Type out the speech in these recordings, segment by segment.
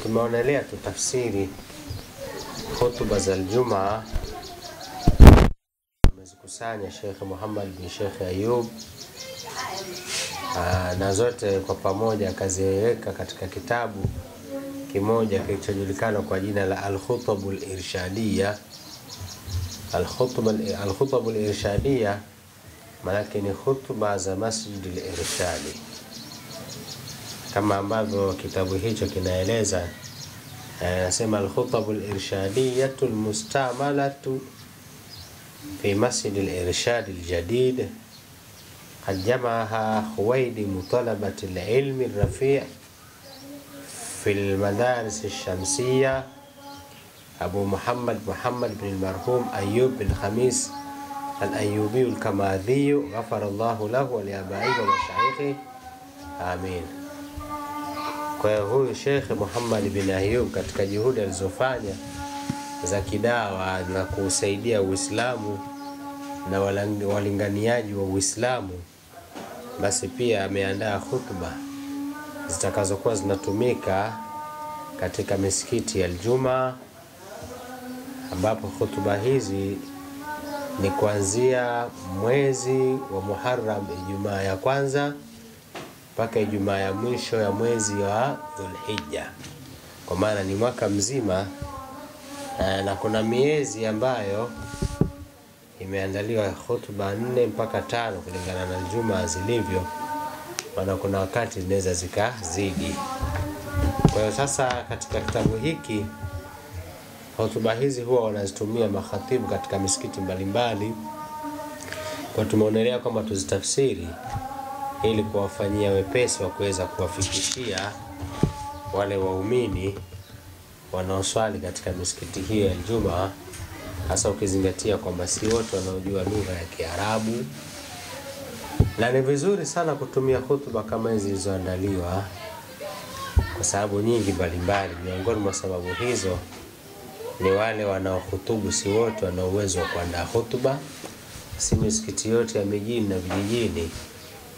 tumeonelea tutafsiri hutuba za Ijumaa amezikusanya Sheikh Muhammad bin Sheikh Ayub, na zote kwa pamoja akaziweka katika kitabu kimoja kilichojulikana kwa jina la Al-Khutabul Irshadiyya. Al-Khutabul Irshadiyya maana ni hutuba za Masjidil Irshadi, kama ambavyo kitabu hicho kinaeleza. Nasema Al-Khutabul Irshadiyyatul Mustamalatu fi Masjidil Irshadi al-Jadid qad jama'aha Khuwaidi mutalabati al-ilmi al-rafi' fi al-madaris al-shamsiyya Abu Muhammad bin Marhum Ayub bin Khamis al-Ayyubi al-Kamadhi ghafara Allahu lahu wa li abaihi wa mashaikhi amin. Kwa huyu Sheikh Muhammad bin Ayub katika juhudi alizofanya za kidawa na kusaidia Uislamu na walinganiaji wa Uislamu, basi pia ameandaa hutuba zitakazokuwa zinatumika katika misikiti ya Ijumaa, ambapo hutuba hizi ni kuanzia mwezi wa Muharram, Ijumaa ya kwanza mpaka Ijumaa ya mwisho ya mwezi wa Dhulhijja, kwa maana ni mwaka mzima. Na kuna miezi ambayo imeandaliwa hutuba 4 mpaka 5 kulingana na Ijumaa zilivyo, maana kuna wakati zinaweza zikazidi. Kwa hiyo sasa katika kitabu hiki hutuba hizi huwa wanazitumia makhatibu katika misikiti mbalimbali, kwa tumeonelea kwamba tuzitafsiri ili kuwafanyia wepesi wa kuweza kuwafikishia wale waumini wanaoswali katika misikiti hii ya Ijumaa, hasa ukizingatia kwamba si wote wanaojua lugha ya Kiarabu. Na ni vizuri sana kutumia hutuba kama hizi zilizoandaliwa kwa sababu nyingi mbalimbali. Miongoni mwa sababu hizo ni wale wanaohutubu si wote wana uwezo wa kuandaa hutuba. Si misikiti yote ya mijini na vijijini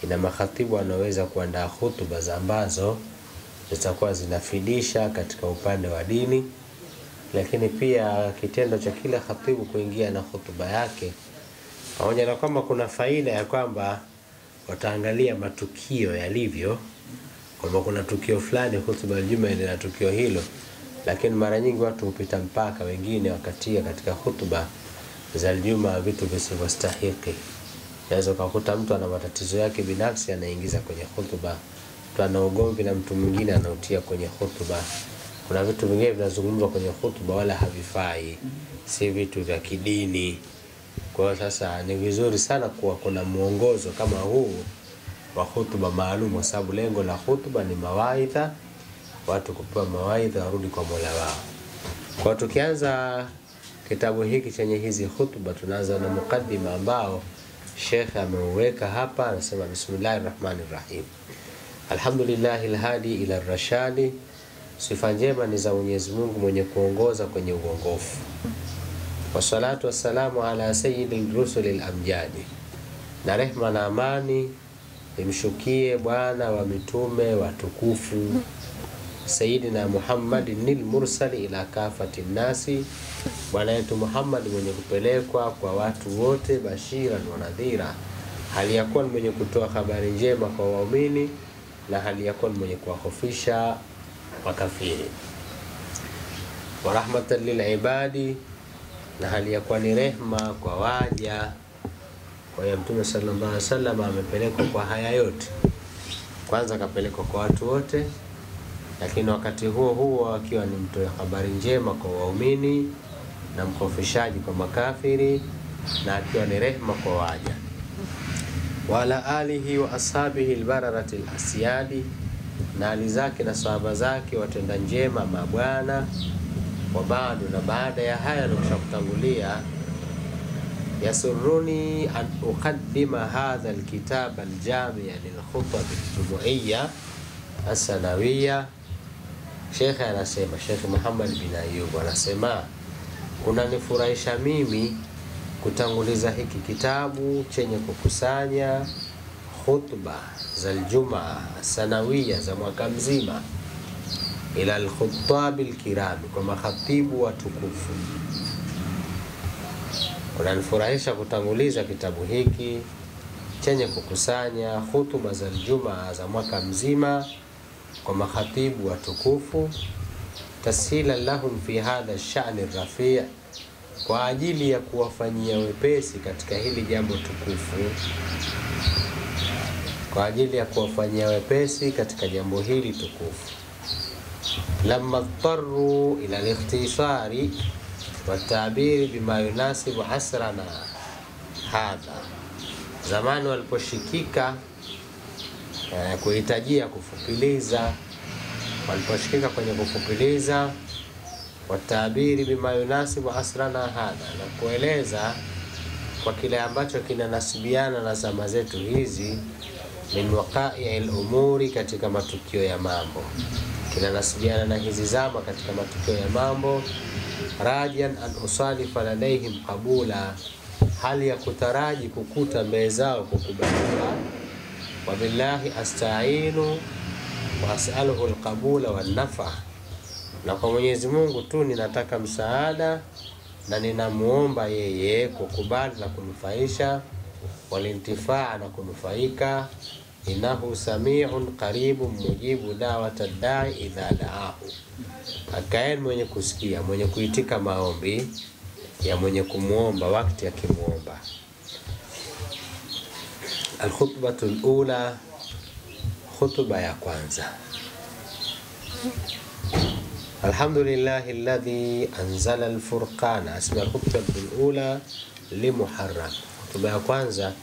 ina makhatibu wanaweza kuandaa hutuba za ambazo zitakuwa zinafidisha katika upande wa dini. Lakini pia kitendo cha kila khatibu kuingia na hutuba yake, pamoja na kwamba kuna faida ya kwamba wataangalia matukio yalivyo, kwamba kuna tukio fulani hutuba ya Ijumaa ina tukio hilo, lakini mara nyingi watu hupita mpaka wengine wakatia katika hutuba za Ijumaa vitu visivyostahili. Naweza kukuta mtu ana matatizo yake binafsi anaingiza kwenye hutuba, mtu ana ugomvi na mtu mwingine anautia kwenye hutuba. Kuna vitu vingine vinazungumzwa kwenye hutuba wala havifai, si vitu vya kidini. Kwa hiyo sasa ni vizuri sana kuwa kuna muongozo kama huu wa hutuba maalum, kwa sababu lengo la hutuba ni mawaidha, watu kupewa mawaidha warudi kwa Mola wao. Kwa tukianza kitabu hiki chenye hizi hutuba, tunaanza na mukaddima ambao Sheikh ameuweka hapa. Anasema Bismillahirrahmanirrahim, Alhamdulillahil hadi ila rashadi, sifa njema ni za Mwenyezi Mungu mwenye kuongoza kwenye uongofu. Wassalatu wassalamu ala sayyidil rusulil amjadi, na rehma na amani imshukie bwana wa mitume watukufu Sayyidina Muhammadinil mursali ila kafati nasi, bwana yetu Muhammad mwenye kupelekwa kwa watu wote, bashiran wa nadhira, hali yakuwa mwenye kutoa habari njema kwa waumini na hali yakuwa mwenye kuwahofisha makafiri, wa rahmatan lil ibadi, na hali yakuwa ni rehma kwa waja. Kwa hiyo Mtume sallallahu alaihi wasallam amepelekwa kwa haya yote. Kwanza kapelekwa kwa watu wote, lakini wakati huo akiwa ni mtoa habari njema kwa waumini na mkofishaji kwa makafiri, na akiwa ni rehma kwa waja. Wala alihi wa ashabihi albararatil asyadi, na ali zake na sahaba zake watenda njema mabwana. Wa baadu, na baada ya haya nikutangulia, yasurruni an uqaddima hadha alkitab aljami' lilkhutab aljumu'iyya as-sanawiyya. Sheikh anasema, Sheikh Muhammad bin Ayub anasema, kunanifurahisha mimi kutanguliza hiki kitabu chenye kukusanya hutuba za Ijumaa sanawia za mwaka mzima ila al-khutabil kirami, kwa makhatibu watukufu. Kunanifurahisha kutanguliza kitabu hiki chenye kukusanya hutuba za Ijumaa za mwaka mzima kwa makhatibu watukufu, tasila lahum fi hadha ash-sha'n ar-rafi', kwa ajili ya kuwafanyia wepesi katika hili jambo tukufu, kwa ajili ya kuwafanyia wepesi katika jambo hili tukufu. Lamma tarru ila al-ikhtisari wa at-ta'bir bima yunasibu asrana hadha, zamani waliposhikika kuhitajia kufupiliza, waliposhikika kwenye kufupiliza watabiri bima yunasibu asrana hadha, na kueleza kwa kile ambacho kinanasibiana na zama zetu hizi, min waqa'i al-umuri, katika matukio ya mambo, kinanasibiana na hizi zama katika matukio ya mambo. Rajian an usalifa ladaihim qabula, hali ya kutaraji kukuta mbele zao kukubaliwa. Wa billahi asta'inu wa as'aluhu al-qabula wan-nafa, na kwa Mwenyezi Mungu tu ninataka msaada na ninamuomba yeye kukubali na kunufaisha, walintifaa na kunufaika. Innahu sami'un qaribun mujibu da'wata da'i idha da'ahu, akaeni mwenye kusikia, mwenye kuitika maombi ya mwenye kumuomba wakati akimuomba. Al-khutbatu al-ula, khutba ya kwanza. Alhamdulillahi alladhi anzala al-furqana, asma al-khutbatu al-ula li Muharram, khutba ya kwanza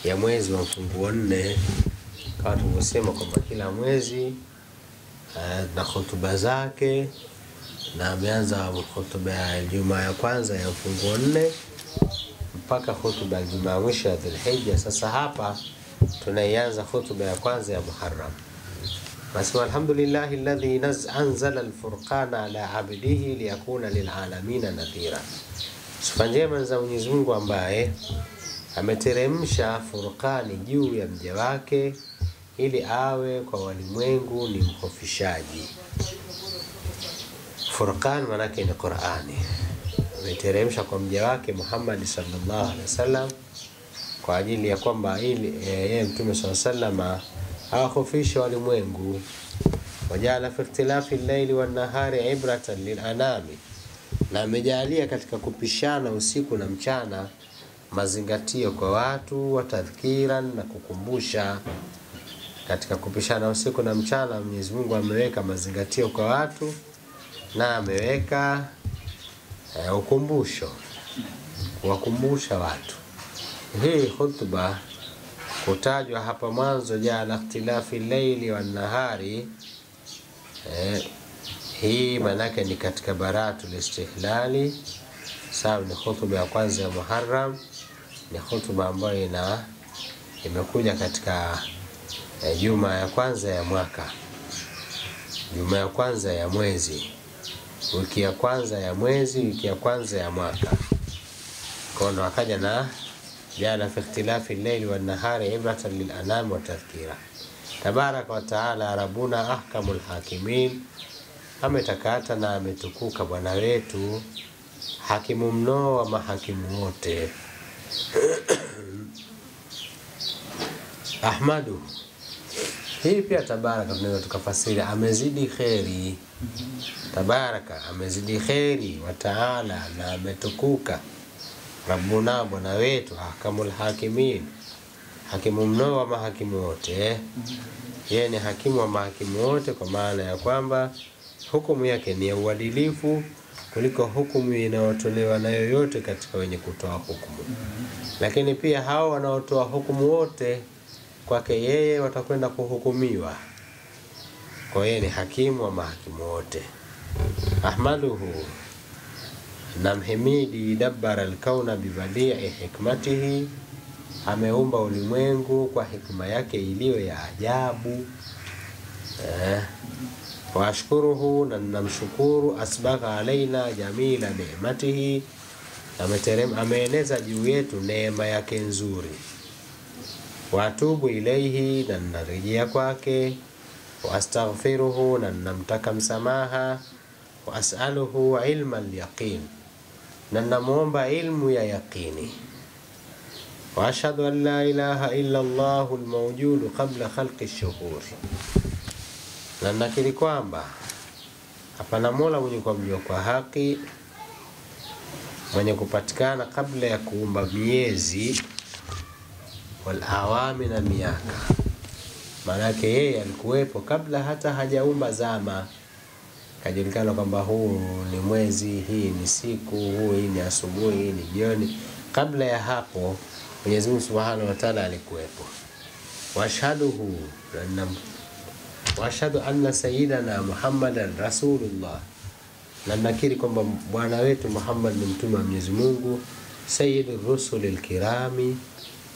ya mwezi wa mfunguo 4. Kama tulivyosema kwamba kila mwezi na khutba zake, na ameanza khutba ya Ijumaa ya kwanza ya mfunguo 4 mpaka khutba ya Ijumaa mwisho ya Dhulhijja. Sasa hapa tunaianza khutba ya kwanza ya Muharram. Nasema alhamdulillahi alladhi anzala al-furqana ala abdihi liyakuna lil'alamina nadhira, sifa njema za Mwenyezi Mungu ambaye ameteremsha Furqani juu ya mja wake ili awe kwa walimwengu ni mkhofishaji. Furqan maana yake ni Qur'ani, ameteremsha kwa mja wake Muhammad sallallahu alaihi wasallam kwa ajili ya kwamba ili yeye Mtume sallallahu alaihi wasallam awakhofisha walimwengu. Wajala fi ikhtilafi al-layli wan-nahari ibratan lil-anami, na amejalia katika kupishana usiku na mchana mazingatio kwa watu, wa tadhkiran, na kukumbusha. Katika kupishana usiku na mchana Mwenyezi Mungu ameweka mazingatio kwa watu na ameweka ukumbusho, kuwakumbusha watu. Hii khutba kutajwa hapa mwanzo, jala ikhtilafi al-layli wan-nahari, hii manake ni katika baratul istihlali. Sawa, ni khutba ya kwanza ya Muharram, ni khutba ambayo imekuja katika Juma ya kwanza ya mwaka, Juma ya kwanza ya mwezi, wiki ya kwanza ya mwezi, wiki ya kwanza ya mwaka. Kwa ndo akaja na jala fi ikhtilafi al-layli wan-nahari ibratan lil-anam wa tadhkira. Tabaraka wa taala rabbuna ahkamul hakimin, ametakata na ametukuka Bwana wetu hakimu mno wa mahakimu wote. Ahmadu, hii pia tabaraka tunaweza tukafasiri amezidi kheri. Tabaraka amezidi kheri, wa taala na ametukuka, rabbuna Bwana wetu ahkamul hakimin, hakimu mno wa mahakimu wote. Yeye ni hakimu wa mahakimu wote, kwa maana ya kwamba hukumu yake ni ya uadilifu kuliko hukumu inayotolewa na yoyote katika wenye kutoa hukumu. Lakini pia hao wanaotoa hukumu wote kwake yeye watakwenda kuhukumiwa, kwa yeye ni hakimu wa mahakimu wote. Ahmaduhu, namhimidi, dabbara al-kauna bibadi'i hikmatihi, ameumba ulimwengu kwa hikma yake iliyo ya ajabu. Wa ashkuruhu, na namshukuru, asbagha alaina jamila neematihi, ameeneza juu yetu neema yake nzuri. Wa atubu ilaihi, na narejea kwake. wa astaghfiruhu, na namtaka msamaha, wa as'aluhu ilma al-yaqin, na namuomba ilmu ya yaqini, wa ashhadu an la ilaha illa Allahu al-mawjudu qabla khalqi ash-shuhur, na nakiri kwamba hapana mola mwenye kuabudiwa kwa haki mwenye kupatikana kabla ya kuumba miezi wal awami, na miaka. Maana yake yeye alikuwepo kabla hata hajaumba zama, kajulikana kwamba huu ni mwezi, hii ni siku, hii ni asubuhi, hii ni jioni. Kabla ya hapo Mwenyezi Mungu Subhanahu wa Ta'ala alikuwepo. Wa ashhadu anna sayyidana Muhammadan rasulullah, na nakiri kwamba bwana wetu Muhammad ni mtume wa Mwenyezi Mungu, sayyidur rusulil kirami,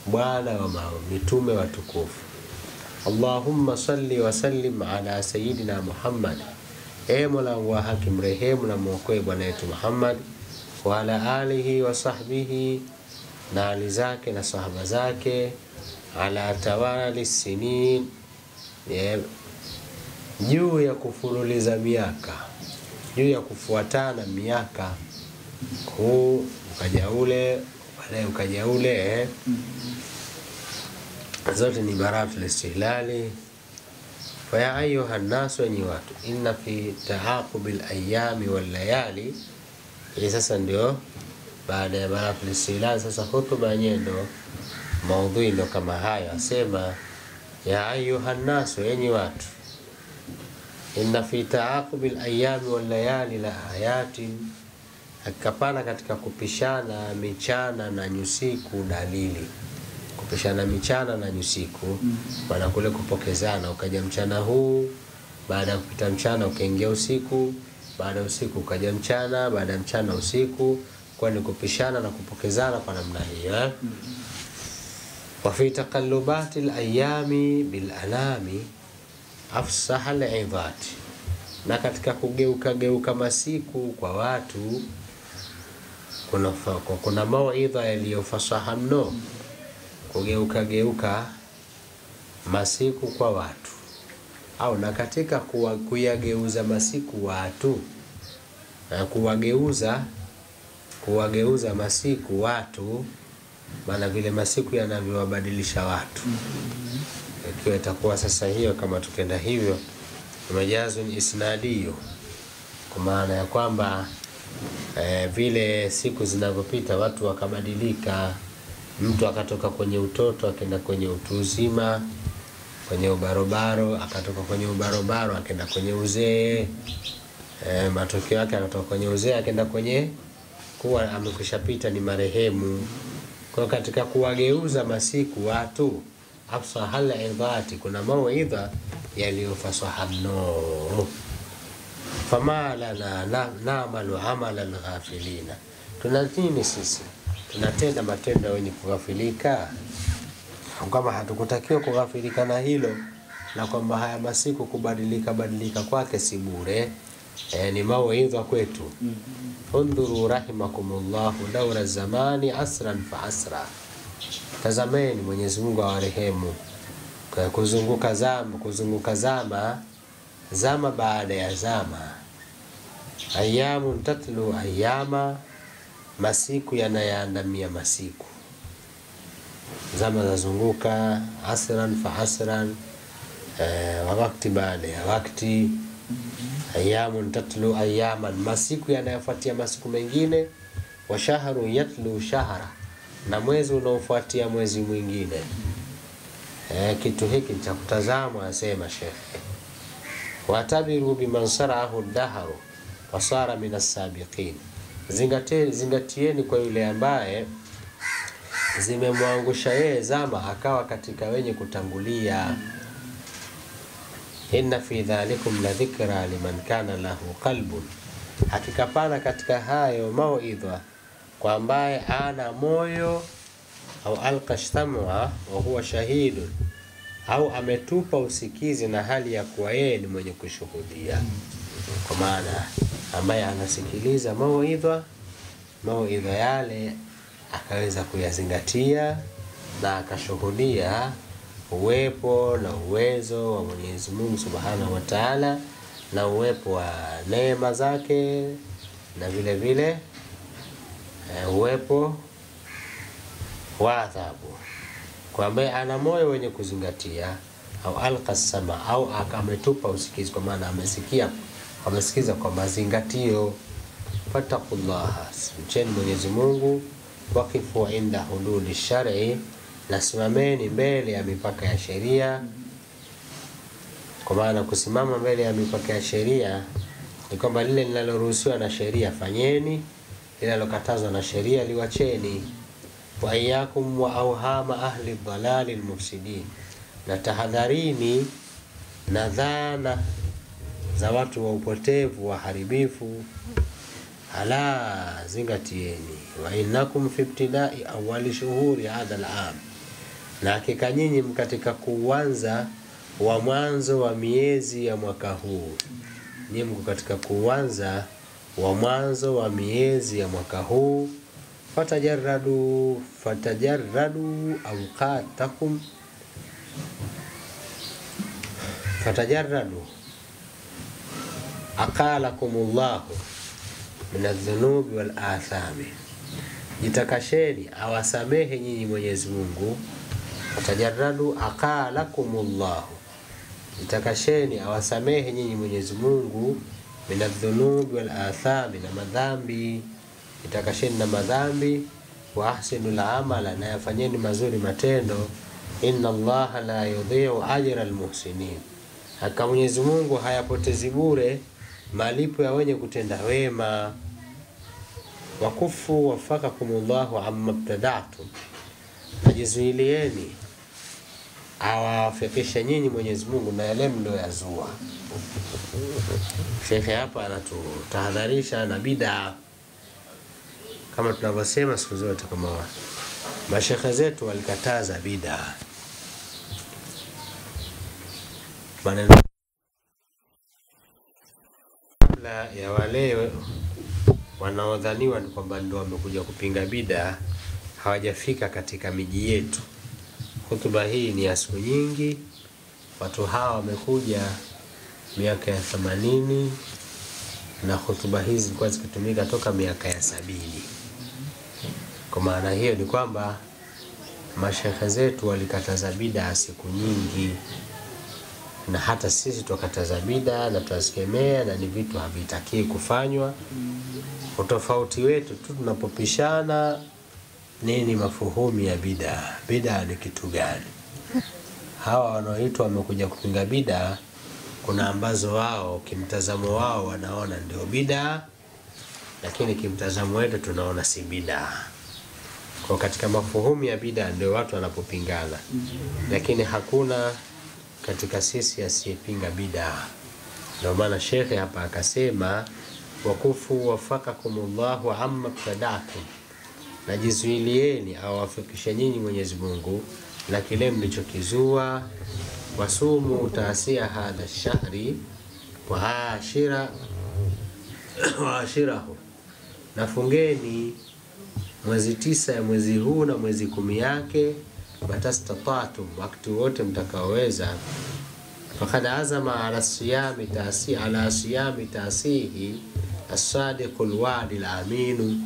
bwana wa mitume watukufu. Allahumma salli wa sallim ala sayyidina Muhammad, Mola wa haki mrehemu na mwokoe bwana wetu Muhammad, wa ala alihi wa sahbihi, na ali zake na sahaba zake, ala tawali sinin, juu ya kufululiza miaka, juu ya kufuatana miaka, huu ukaja ule, baadaye ukaja ule, zote ni baratul istihlali. Fa ya ayuha nasu, wenye watu, inna fi taaqubil ayami wal layali. Ili sasa ndio baada ya baratul istihlali, sasa hutuba yenyewe ndo maudhui ndo kama hayo, asema ya ayuha nasu, wenye watu, inna fi taaqubil ayami wal layali la ayatin, akapana katika kupishana michana na nyusiku dalili. Kupishana michana na nyusiku, maana kule kupokezana, ukaja mchana huu, baada ya kupita mchana ukaingia usiku, baada ya usiku ukaja mchana, baada ya mchana usiku, kwa ni kupishana na kupokezana kwa namna hiyo. Wa fi taqallubatil ayami bil anami afsaha al-idhat, na katika kugeuka masiku kwa watu kuna mauidha yaliyofasaha mno. Kugeuka masiku kwa watu, au na katika kuyageuza masiku watu, kuwageuza masiku watu, maana vile masiku yanavyowabadilisha watu. Ikiwa itakuwa sasa hiyo, kama tukenda hivyo, majazun isnadiyo, kwa maana ya kwamba vile siku zinavyopita watu wakabadilika, mtu akatoka kwenye utoto akaenda kwenye utu uzima, kwenye ubarobaro akatoka kwenye ubarobaro akaenda kwenye uzee, matokeo yake anatoka kwenye uzee akaenda kwenye kuwa amekwishapita ni marehemu. Kwa katika kuwageuza masiku watu, afsahal idhati, kuna mauidha yaliyofasaha mno. Fama lana na'malu amalan ghafilina, tunatini sisi tunatenda matendo wenye kughafilika, kama hatukutakiwa kughafilika na hilo, na kwamba haya masiku kubadilika kwake si bure, ni mauidha kwetu. Undhuru rahimakumullahu dawra zamani asran fa asra, tazameni Mwenyezi Mungu awarehemu, kuzunguka zama baada ya zama. Ayamun tatlu ayama, masiku yanayaandamia masiku, zama zazunguka, asran fa asran, wakati baada ya wakati. Ayamun tatlu ayaman, masiku yanayofuatia masiku mengine. Wa shahru yatlu shahra, na mwezi unaofuatia mwezi mwingine. Kitu hiki cha kutazama, asema Sheikh. Watabiru biman sarahu ad-dahru wasara min as-sabiqin, zingatieni kwa yule ambaye zimemwangusha yeye zama akawa katika wenye kutangulia. Inna fi dhalikum la dhikra liman kana lahu qalbun, hakika pana katika hayo mauidha kwa ambaye ana moyo, au alqashtamua wa huwa shahidun, au ametupa usikizi na hali ya kuwa yeye ni mwenye kushuhudia. Kwa maana ambaye anasikiliza mauidha yale akaweza kuyazingatia na akashuhudia, uwepo na uwezo wa Mwenyezi Mungu Subhanahu wa Ta'ala, na uwepo wa neema zake, na vile vile uwepo wa adhabu. Kwamba ana moyo wenye kuzingatia, au alqasama, au akametupa usikizi, kwa maana amesikiza kwa mazingatio. Fatakullaha, mcheni Mwenyezi Mungu. Waqifu inda hududi shar'i, nasimameni mbele ya mipaka ya sheria. Kwa maana kusimama mbele ya mipaka ya sheria ni kwamba lile linaloruhusiwa na sheria fanyeni, linalokatazwa na sheria liwacheni. Wa iyyakum wa awhama ahli dhalali almufsidin, na tahadharini na dhana za watu wa upotevu waharibifu. Ala, zingatieni. Wa innakum fi ibtidai awwali shuhuri hadha al-am, na hakika nyinyi mkatika kuanza wa mwanzo wa miezi ya mwaka huu. Nyinyi mko katika kuanza wa mwanzo wa miezi ya mwaka huu. Fatajarradu awqatakum, fatajarradu aqalakumullahu min adh-dhunubi wal athami, jitakasheni awasamehe nyinyi Mwenyezi Mungu. Fatajarradu aqalakumullahu, jitakasheni awasamehe nyinyi Mwenyezi Mungu min adh-dhunubi wal athami, na madhambi. Jitakasheni na madhambi. Wa ahsinul amala, na yafanyeni mazuri matendo. Inna Allaha la yudhi'u ajra al-muhsinin, hakika Mwenyezi Mungu hayapotezi bure malipo ya wenye kutenda wema. Wakufu wafakakumullahu amma ibtada'tum, najizuilieni awafikisha nyinyi Mwenyezi Mungu na yale mlioyazua. Sheikh hapa anatutahadharisha na bid'a, kama tunavyosema siku zote, kama mashekhe zetu walikataza bid'a. Maneno ya wale wanaodhaniwa ni kwamba ndio wamekuja kupinga bid'a hawajafika katika miji yetu. Hutuba hii ni ya siku nyingi. Watu hawa wamekuja miaka ya 80, na hutuba hizi zilikuwa zikitumika toka miaka ya 70. Kwa maana hiyo ni kwamba mashekhe zetu walikataza bid'a siku nyingi, na hata sisi tukataza bid'a na tunasikemea, na ni vitu havitaki kufanywa. Utofauti wetu tu tunapopishana nini mafuhumu ya bid'a. Bid'a ni kitu gani? Hawa wanaoitwa wamekuja kupinga bid'a, kuna ambazo wao kimtazamo wao wanaona ndio bid'a, lakini kimtazamo wetu tunaona si bid'a. Kwa katika mafuhumu ya bid'a ndio watu wanapopingana, lakini hakuna katika sisi asiyepinga bid'a. Ndio maana shekhe hapa akasema wakufu wafakakumullahu amma ibtada'tum, najizuilieni awafikishe nyinyi Mwenyezi Mungu na kile mlichokizua. Wasumu taasia hadha shahri wa ashirahu, nafungeni mwezi 9 ya mwezi huu na mwezi 10 yake. Batastata'tum, wakati wote mtakaoweza. Fakad azama ala siyami taasihi as-sadiqul wa'dil aminu,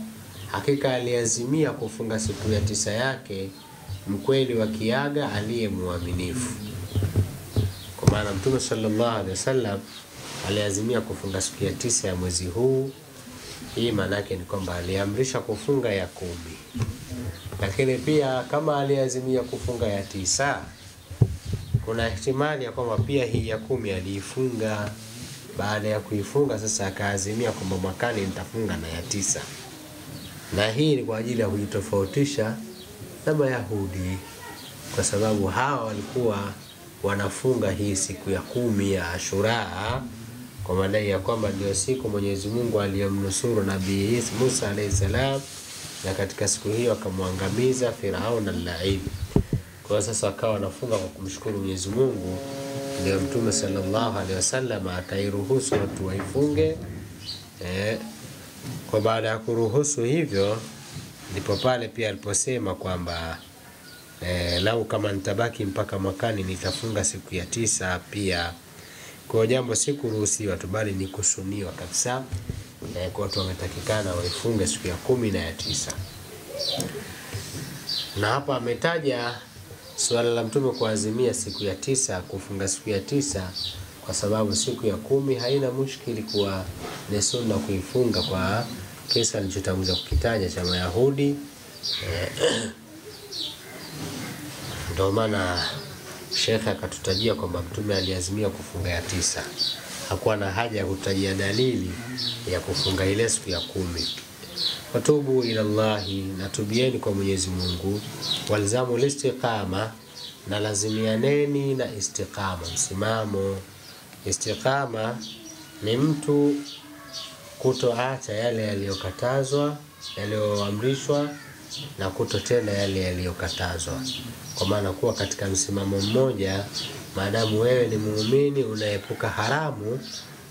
hakika aliazimia kufunga siku ya 9 yake mkweli wa kiaga aliye muaminifu. Kwa maana Mtume sallallahu alaihi wasallam aliazimia kufunga siku ya 9 ya mwezi huu. Hii maana yake ni kwamba aliamrisha kufunga ya 10, lakini pia kama aliazimia kufunga ya 9, kuna ihtimali ya kwamba pia hii ya 10 aliifunga. Baada ya kuifunga sasa akaazimia kwamba mwakani nitafunga na ya 9, na hii ni kwa ajili ya kujitofautisha na Mayahudi, kwa sababu hawa walikuwa wanafunga hii siku ya 10 ya Ashura kwa madai ya kwamba ndio siku Mwenyezi Mungu aliyomnusuru Nabii Musa alayhi salam, na katika siku hiyo akamwangamiza Firaun al-la'in. Kwa sasa akawa wanafunga kwa kumshukuru Mwenyezi Mungu. Ndio Mtume sallallahu alaihi wasallam akairuhusu watu waifunge. Kwa baada ya kuruhusu hivyo, ndipo pale pia aliposema kwamba lau kama nitabaki mpaka mwakani nitafunga siku ya 9 pia. Kwa jambo si kuruhusiwa tu, bali ni kusuniwa kabisa. Kwa watu wametakikana waifunge siku ya 10 na ya 9. Na hapa ametaja swala la Mtume kuazimia siku ya 9, kufunga siku ya 9, kwa sababu siku ya 10 haina mushkili kuwa ni sunna kuifunga, kwa kisa alichotangulia kukitaja cha Mayahudi. Ndio maana Sheikh akatutajia kwamba Mtume aliazimia kufunga ya 9. Hakuwa na haja ya kutajia dalili ya kufunga ile siku ya 10. Watubu ila Allahi, natubieni kwa Mwenyezi Mungu. Walzamu listiqama, na lazimianeni na istiqama, msimamo. Istiqama ni mtu kutoacha yale yaliyokatazwa, yaliyoamrishwa, na kutotenda yale yaliyokatazwa. Kwa maana kuwa katika msimamo mmoja, maadamu wewe ni muumini unaepuka haramu,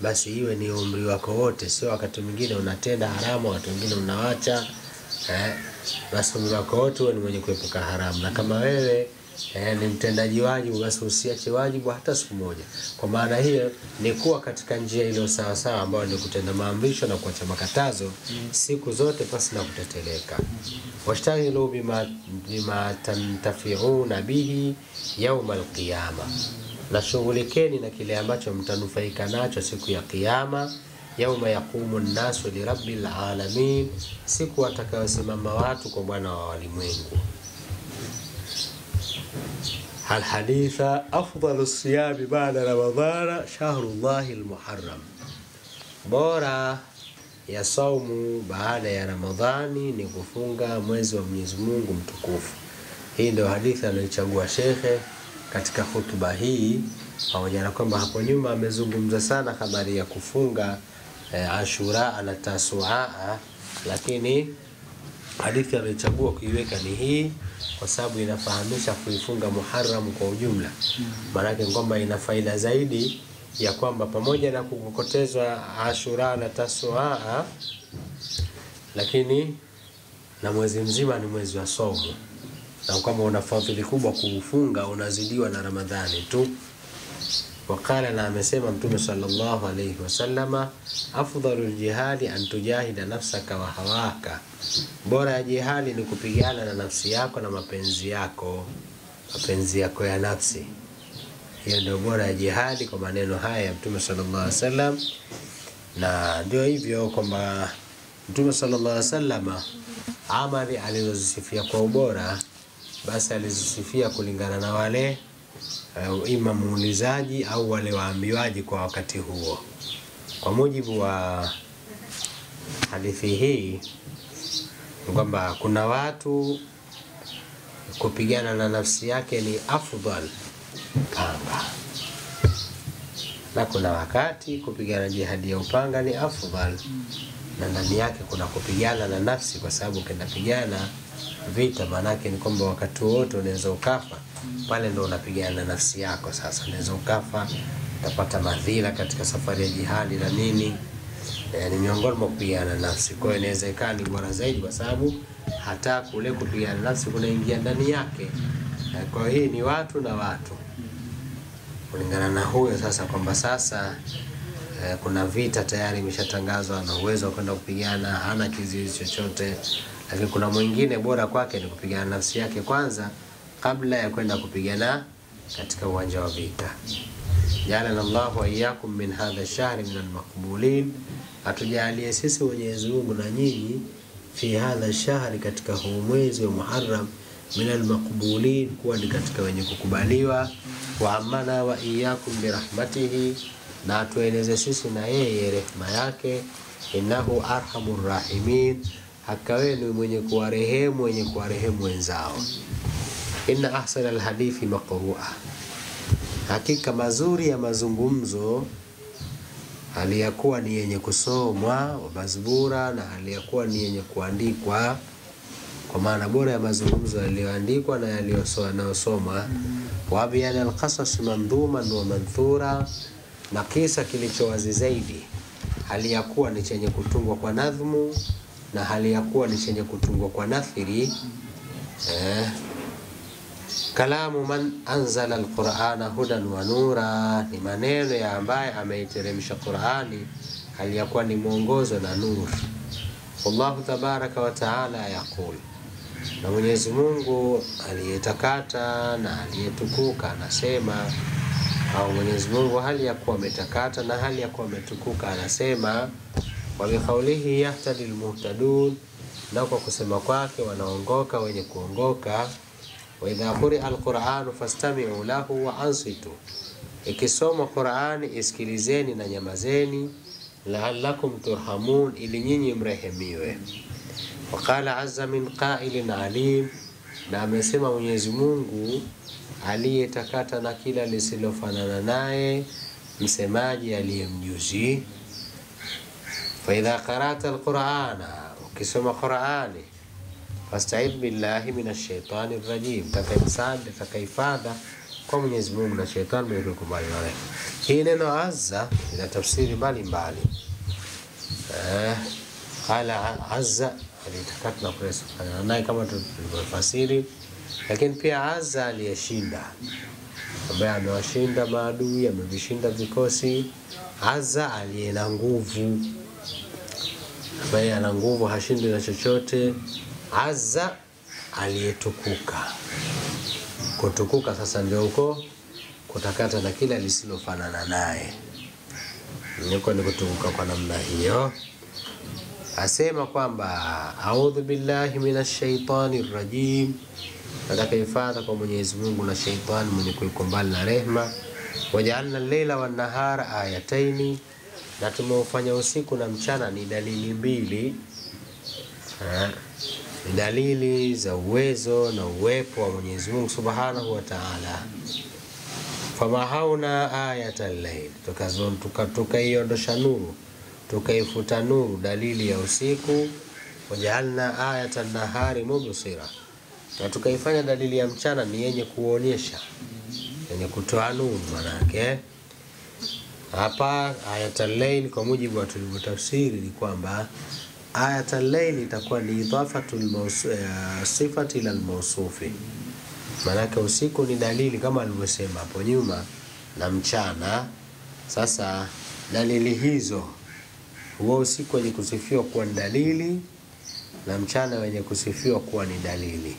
basi iwe ni umri wako wote, sio wakati mwingine unatenda haramu, wakati mwingine unawacha. Basi umri wako wote wewe ni mwenye kuepuka haramu. Na kama wewe ni mtendaji wajibu, basi usiache wajibu hata siku moja. Kwa maana hiyo ni kuwa katika njia ile sawa sawa, ambayo ni kutenda maamrisho na kuacha makatazo siku zote pasi na kuteteleka. Washtahilu bima tantafiuna bihi yawm alqiyama, na shughulikeni na kile ambacho mtanufaika nacho siku ya kiyama. Yauma yaqumu an-nasu li rabbil alamin, siku watakayosimama watu kwa Bwana wa walimwengu. Hal haditha afdalu siyami ba'da ramadhana shahrullahi al-muharram, bora ya saumu baada ya Ramadhani ni kufunga mwezi wa Mwenyezi Mungu mtukufu. Hii ndio hadithi aliyochagua shekhe katika hutuba hii, pamoja na kwamba hapo nyuma amezungumza sana habari ya kufunga Ashura na Tasua, lakini hadithi aliyochagua kuiweka ni hii kwa sababu inafahamisha kuifunga Muharram kwa ujumla. Maana yake kwamba ina faida zaidi ya kwamba pamoja na kukokotezwa Ashura na Tasua, lakini na mwezi mzima ni mwezi wa somo, na kwamba una fadhili kubwa kuufunga, unazidiwa na Ramadhani tu. Wakala, na amesema Mtume sallallahu alayhi wasallama, afdhalul jihadi an tujahida nafsaka wa hawaka, bora ya jihadi ni kupigana na nafsi yako na mapenzi yako ya nafsi. Hiyo ndio bora ya jihadi kwa maneno haya ya Mtume sallallahu alayhi wasallam. Na ndio hivyo kwamba Mtume sallallahu alayhi wasallama amali alizozisifia kwa ubora, basi alizisifia kulingana na wale ima muulizaji au wale waambiwaji kwa wakati huo. Kwa mujibu wa hadithi hii kwamba kuna watu kupigana na nafsi yake ni afdal panga, na kuna wakati kupigana jihadi ya upanga ni afdal, na ndani yake kuna kupigana na nafsi, kwa sababu kinapigana vita manake ni kwamba wakati wote unaweza ukafa. Pale ndo unapigana na nafsi yako. Sasa unaweza ukafa, utapata madhila katika safari ya jihadi na nini, ni miongoni mwa kupigana na nafsi. Kwa hiyo inawezekana ni bora zaidi, kwa sababu hata kule kupigana na nafsi kunaingia ndani yake. Kwa hiyo hii ni watu na watu kulingana na huyo sasa, kwamba sasa kuna vita tayari imeshatangazwa, na uwezo wa kwenda kupigana, hana kizuizi chochote. Lakini kuna mwingine bora kwake ni kupigana nafsi yake kwanza kabla ya kwenda kupigana katika uwanja wa vita. Jalana Allahu wa iyyakum min hadha ash-shahri min al-maqbulin, atujalie sisi Mwenyezi Mungu na nyinyi fi hadha ash-shahri, katika huu mwezi wa Muharram, min al-maqbulin, kuwa ni katika wenye kukubaliwa. Wa amana wa iyyakum bi rahmatihi, na atueleze sisi na yeye rehema yake. Innahu arhamur rahimin, hakawe ni mwenye kuwarehemu wenzao. Inna ahsana alhadithi maqru'a, hakika mazuri ya mazungumzo haliyakuwa ni yenye kusomwa, wa mazbura, na haliyakuwa ni yenye kuandikwa. Kwa maana bora ya mazungumzo yaliyoandikwa na yaliyosomwa. Wa bayana alqasas mandhuman wa manthura, na kisa kilichowazi zaidi haliyakuwa ni chenye kutungwa kwa nadhmu na haliyakuwa ni chenye kutungwa kwa nathiri. kalamu man anzala alqur'ana hudan wa nura, ni maneno ya ambaye ameiteremsha Qur'ani hali ya kuwa ni mwongozo na nuru. Allahu tabaraka wa taala yaqul, na Mwenyezi Mungu aliyetakata na aliyetukuka anasema, au Mwenyezi Mungu hali ya kuwa ametakata na hali ya kuwa ametukuka anasema, wa biqaulihi yahtadi almuhtadun, na kwa kusema kwake wanaongoka wenye kuongoka. Wa idha quri'a alqur'anu fastami'u lahu wa ansitu, ikisoma Qur'ani isikilizeni na nyamazeni, la'allakum turhamun, ili nyinyi mrehemiwe. Waqala azza min qa'ilin alim, na amesema Mwenyezi Mungu aliyetakata na kila lisilofanana naye, msemaji aliyemjuzi. Fa idha qara'ta alqur'ana, ukisoma Qur'ani, fasta'id billahi minash shaitani rajim, takaifadha kwa Mwenyezi Mungu na shetani mwenye kubali naye. Hii neno azza ina tafsiri mbalimbali. Qala azza alitakata na kufanana naye kama tulivyofasiri, lakini pia azza aliyeshinda, ambaye amewashinda maadui, amevishinda vikosi. Azza aliye na nguvu, ambaye ana nguvu, hashindi na chochote. Azza aliyetukuka, kutukuka sasa ndio huko kutakata na kila lisilofanana naye, niko ni kutukuka kwa namna hiyo. Asema kwamba a'udhu billahi minash shaitani rajim, nataka hifadha kwa Mwenyezi Mungu na shaitani mwenye kuwa mbali na rehema. Waja'alna al-laila wan-nahara ayataini, na tumeufanya usiku na mchana ni dalili mbili, ni dalili za uwezo na uwepo wa Mwenyezi Mungu Subhanahu wa Ta'ala. Famahauna ayatal layl, tukaiondosha nuru, tukaifuta nuru, dalili ya usiku. Waja'alna ayatan nahari mubsira, na tukaifanya dalili ya mchana ni yenye kuonyesha, yenye kutoa nuru. Manake hapa ayatal layl kwa mujibu wa tulivyotafsiri ni kwamba ayatal layl itakuwa ni idhafatul sifati ila almawsufi. Manake usiku ni dalili kama alivyosema hapo nyuma, na mchana. Sasa dalili hizo, huo usiku wenye kusifiwa kuwa ni dalili na mchana wenye kusifiwa kuwa ni dalili,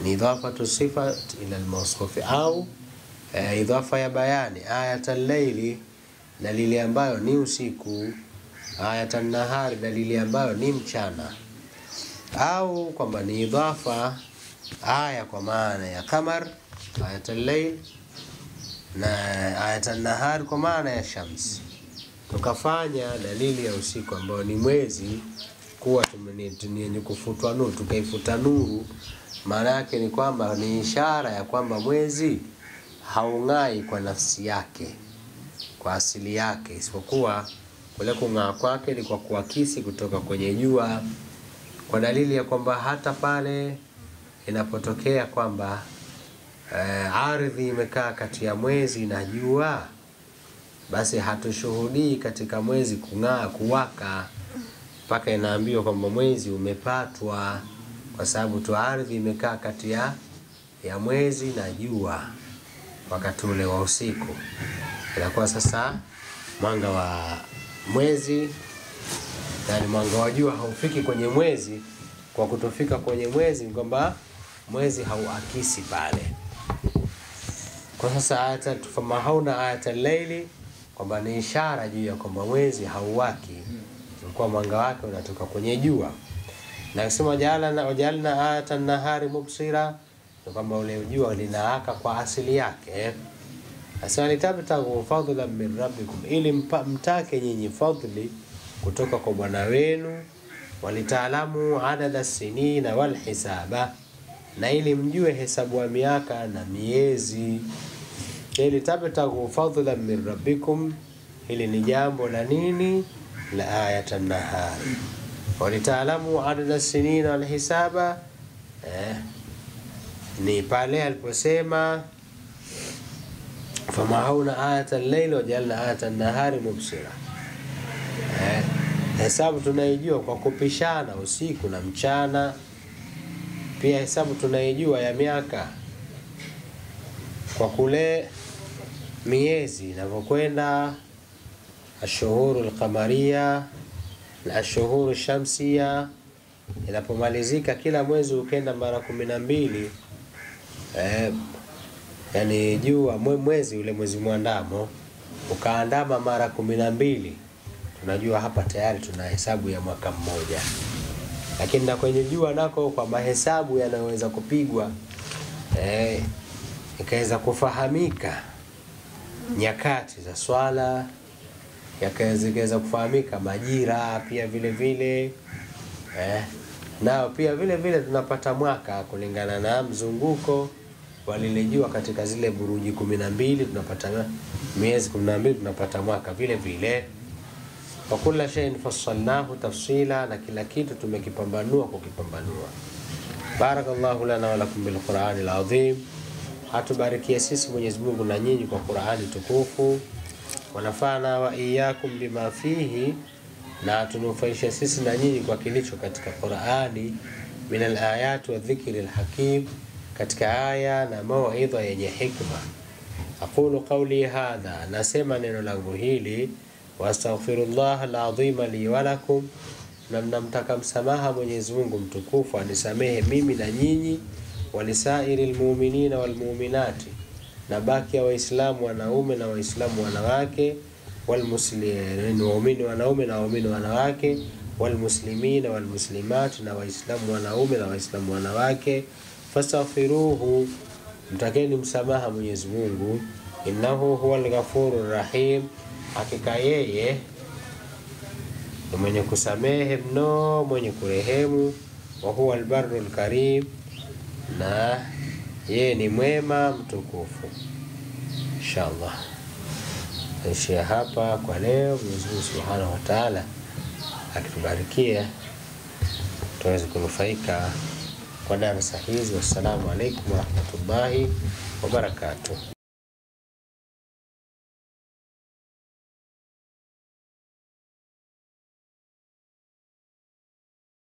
ni idhafatu sifat ila almawsufi, au idhafa ya bayani. Ayatal layli, dalili ambayo ni usiku. Ayatan nahari, dalili ambayo ni mchana. Au kwamba ni idhafa aya kwa maana ya qamar, ayatul layl, na ayatan nahar kwa maana ya shams. Tukafanya dalili ya usiku ambayo ni mwezi kuwa ni kufutwa nuru, tukaifuta nuru. Maana yake ni kwamba ni ishara ya kwamba mwezi haung'ai kwa nafsi yake, kwa asili yake, isipokuwa kule kung'aa kwake ni kwa kuakisi kutoka kwenye jua, kwa dalili ya kwamba hata pale inapotokea kwamba ardhi imekaa kati ya mwezi na jua, basi hatushuhudii katika mwezi kung'aa kuwaka, mpaka inaambiwa kwamba mwezi umepatwa, kwa sababu tu ardhi imekaa kati ya mwezi na jua wakati ule wa usiku. Inakuwa sasa mwanga wa mwezi, yani mwanga wa jua haufiki kwenye mwezi. Kwa kutofika kwenye mwezi ni kwamba mwezi hauakisi pale. Kwa sasa tufamahauna ayatal layli, kwamba ni ishara juu ya kwamba mwezi hauwaki, kwa mwanga wake unatoka kwenye jua. Na kusema wajalna ayatan nahari mubsira, kwamba ule jua linaaka kwa asili yake. Asema litabtagu fadlan min rabbikum, ili mtake nyinyi fadli kutoka kwa Bwana wenu. Walitaalamu adada sinina wal hisaba, na ili mjue hesabu ya miaka na miezi. Ili tabtagu fadlan min rabbikum, hili ni jambo la nini? La ayatan nahar. Walitaalamu adada sinina wal hisaba, ni pale aliposema famahauna ayatal layli wajalna ayatan nahari mubsira. Hesabu tunaijua kwa kupishana usiku na mchana. Pia hesabu tunaijua ya miaka kwa kule miezi inavyokwenda, ashuhuru alqamariya na ashuhuru shamsiya, inapomalizika kila mwezi ukenda mara 12, yani jua mwezi ule mwezi mwandamo ukaandama mara 12, tunajua hapa tayari tuna hesabu ya mwaka mmoja. Lakini na kwenye jua nako kwa mahesabu yanaweza kupigwa, ikaweza kufahamika nyakati za swala, yakaweza kufahamika majira pia vile vile, nao pia vile vile tunapata mwaka kulingana na mzunguko walilejua katika zile buruji 12, tunapata miezi 12, tunapata mwaka vile vile. Wa kila shay'in fassalnahu tafsila, na kila kitu tumekipambanua kukipambanua. Barakallahu lana wa lakum bil Qur'anil azim. Atubarikie sisi Mwenyezi Mungu na nyinyi kwa Qur'ani tukufu. Wanafana wa iyyakum bima fihi, na tunufaisha sisi na nyinyi kwa kilicho katika Qur'ani, min al-ayat wa dhikril hakim, katika aya na mauidha yenye hikma. Aqulu qawli hadha, nasema neno langu hili, wastaghfirullah al-azim li wa lakum, na mnamtaka msamaha Mwenyezi Mungu mtukufu anisamehe mimi na nyinyi, walisairil mu'minina wal mu'minati, na baki ya waislamu wanaume na waislamu wanawake, wal muslimin waumini wanaume na waumini wanawake, wal muslimina wal muslimat, na waislamu wanaume na waislamu wanawake, fastaghfiruhu, mtakeni msamaha Mwenyezi Mungu, innahu huwal ghafurur rahim, hakika yeye ni mwenye kusamehe mno mwenye kurehemu, wa huwal barrul karim, na yeye ni mwema mtukufu. Inshallah tuishia hapa kwa leo. Mwenyezi Mungu Subhanahu wa Ta'ala akitubarikia tuweze kunufaika kwa darasa hizi. Wassalamu alaykum wa rahmatullahi wa barakatuh.